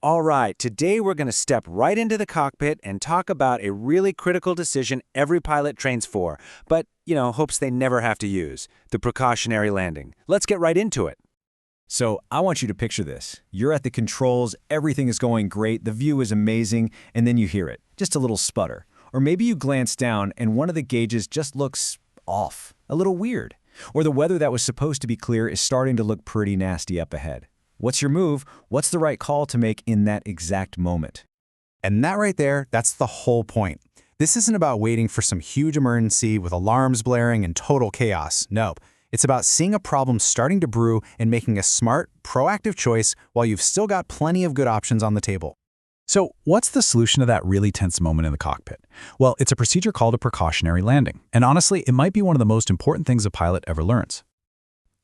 All right, today we're going to step right into the cockpit and talk about a really critical decision every pilot trains for, but, hopes they never have to use, the precautionary landing. Let's get right into it. So I want you to picture this. You're at the controls, everything is going great, the view is amazing, and then you hear it, just a little sputter. Or maybe you glance down and one of the gauges just looks off, a little weird. Or the weather that was supposed to be clear is starting to look pretty nasty up ahead. What's your move? What's the right call to make in that exact moment? And that right there, that's the whole point. This isn't about waiting for some huge emergency with alarms blaring and total chaos. No, it's about seeing a problem starting to brew and making a smart, proactive choice while you've still got plenty of good options on the table. So what's the solution to that really tense moment in the cockpit? Well, it's a procedure called a precautionary landing. And honestly, it might be one of the most important things a pilot ever learns.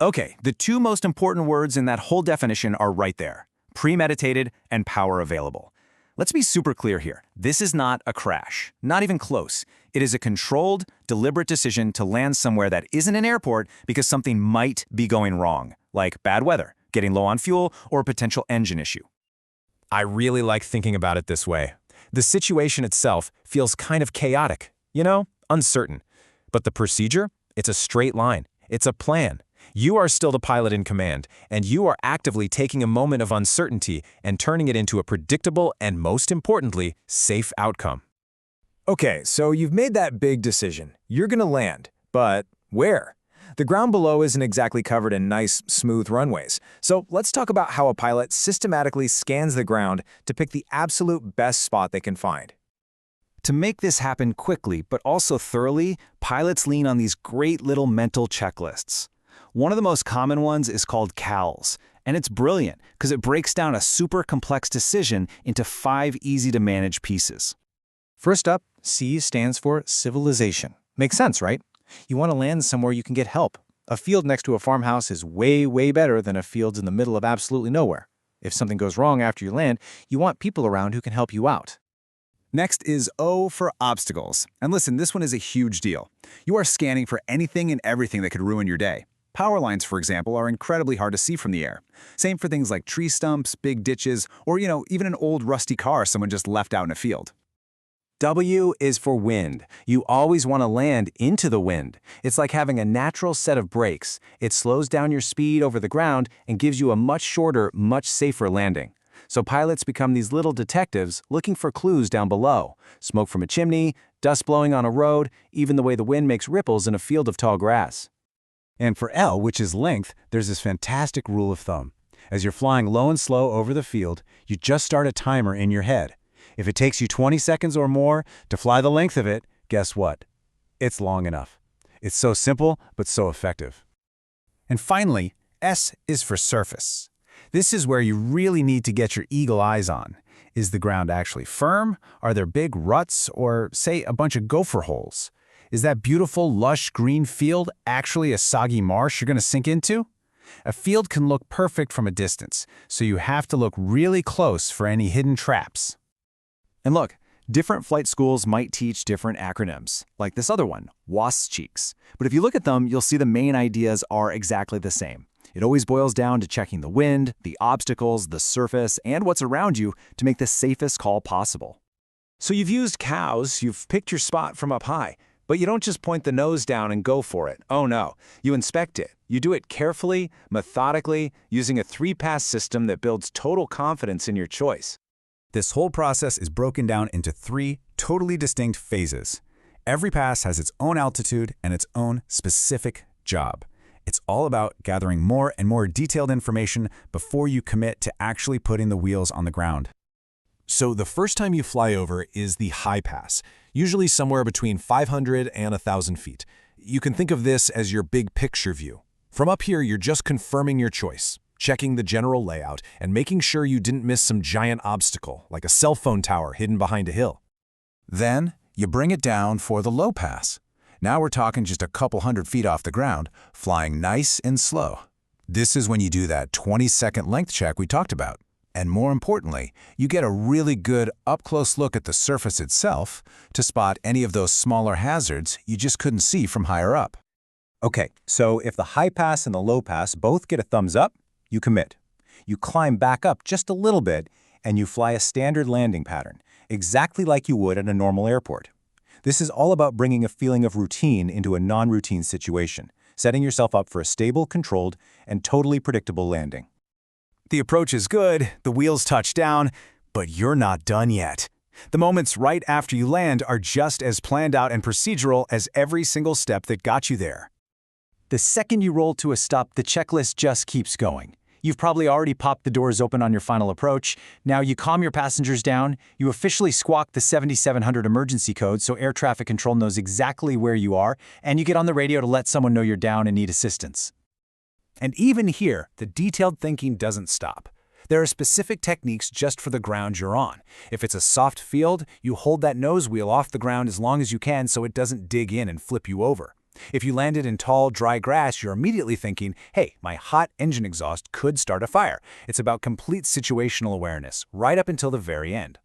Okay, the two most important words in that whole definition are right there: premeditated and power available. Let's be super clear here. This is not a crash, not even close. It is a controlled, deliberate decision to land somewhere that isn't an airport because something might be going wrong, like bad weather, getting low on fuel, or a potential engine issue. I really like thinking about it this way. The situation itself feels kind of chaotic, uncertain. But the procedure? It's a straight line. It's a plan. You are still the pilot in command, and you are actively taking a moment of uncertainty and turning it into a predictable and, most importantly, safe outcome. Okay, so you've made that big decision. You're going to land, but where? The ground below isn't exactly covered in nice, smooth runways. So let's talk about how a pilot systematically scans the ground to pick the absolute best spot they can find. To make this happen quickly but also thoroughly, pilots lean on these great little mental checklists. One of the most common ones is called CALs, and it's brilliant because it breaks down a super complex decision into 5 easy-to-manage pieces. First up, C stands for civilization. Makes sense, right? You want to land somewhere you can get help. A field next to a farmhouse is way, way better than a field in the middle of absolutely nowhere. If something goes wrong after you land, you want people around who can help you out. Next is O for obstacles. And listen, this one is a huge deal. You are scanning for anything and everything that could ruin your day. Power lines, for example, are incredibly hard to see from the air. Same for things like tree stumps, big ditches, or, even an old rusty car someone just left out in a field. W is for wind. You always want to land into the wind. It's like having a natural set of brakes. It slows down your speed over the ground and gives you a much shorter, much safer landing. So pilots become these little detectives looking for clues down below. Smoke from a chimney, dust blowing on a road, even the way the wind makes ripples in a field of tall grass. And for L, which is length, there's this fantastic rule of thumb. As you're flying low and slow over the field, you just start a timer in your head. If it takes you 20 seconds or more to fly the length of it, guess what? It's long enough. It's so simple, but so effective. And finally, S is for surface. This is where you really need to get your eagle eyes on. Is the ground actually firm? Are there big ruts or, say, a bunch of gopher holes? Is that beautiful, lush green field actually a soggy marsh you're going to sink into? A field can look perfect from a distance, so you have to look really close for any hidden traps. And look, different flight schools might teach different acronyms, like this other one, WASP cheeks. But if you look at them, you'll see the main ideas are exactly the same. It always boils down to checking the wind, the obstacles, the surface, and what's around you to make the safest call possible. So you've used cows, you've picked your spot from up high. But you don't just point the nose down and go for it. Oh no, you inspect it. You do it carefully, methodically, using a 3-pass system that builds total confidence in your choice. This whole process is broken down into 3 totally distinct phases. Every pass has its own altitude and its own specific job. It's all about gathering more and more detailed information before you commit to actually putting the wheels on the ground. So the first time you fly over is the high pass, usually somewhere between 500 and 1,000 feet. You can think of this as your big picture view. From up here, you're just confirming your choice, checking the general layout, and making sure you didn't miss some giant obstacle, like a cell phone tower hidden behind a hill. Then, you bring it down for the low pass. Now we're talking just a couple hundred feet off the ground, flying nice and slow. This is when you do that 20-second length check we talked about. And more importantly, you get a really good up-close look at the surface itself to spot any of those smaller hazards you just couldn't see from higher up. Okay, so if the high pass and the low pass both get a thumbs up, you commit. You climb back up just a little bit, and you fly a standard landing pattern, exactly like you would at a normal airport. This is all about bringing a feeling of routine into a non-routine situation, setting yourself up for a stable, controlled, and totally predictable landing. The approach is good, the wheels touch down, but you're not done yet. The moments right after you land are just as planned out and procedural as every single step that got you there. The second you roll to a stop, the checklist just keeps going. You've probably already popped the doors open on your final approach. Now you calm your passengers down, you officially squawk the 7700 emergency code so air traffic control knows exactly where you are, and you get on the radio to let someone know you're down and need assistance. And even here, the detailed thinking doesn't stop. There are specific techniques just for the ground you're on. If it's a soft field, you hold that nose wheel off the ground as long as you can so it doesn't dig in and flip you over. If you landed in tall, dry grass, you're immediately thinking, hey, my hot engine exhaust could start a fire. It's about complete situational awareness, right up until the very end.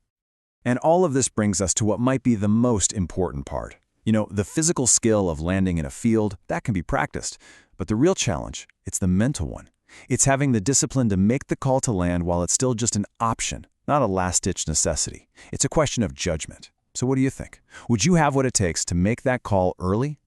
And all of this brings us to what might be the most important part. You know, the physical skill of landing in a field, that can be practiced. But the real challenge, it's the mental one. It's having the discipline to make the call to land while it's still just an option, not a last-ditch necessity. It's a question of judgment. So what do you think? Would you have what it takes to make that call early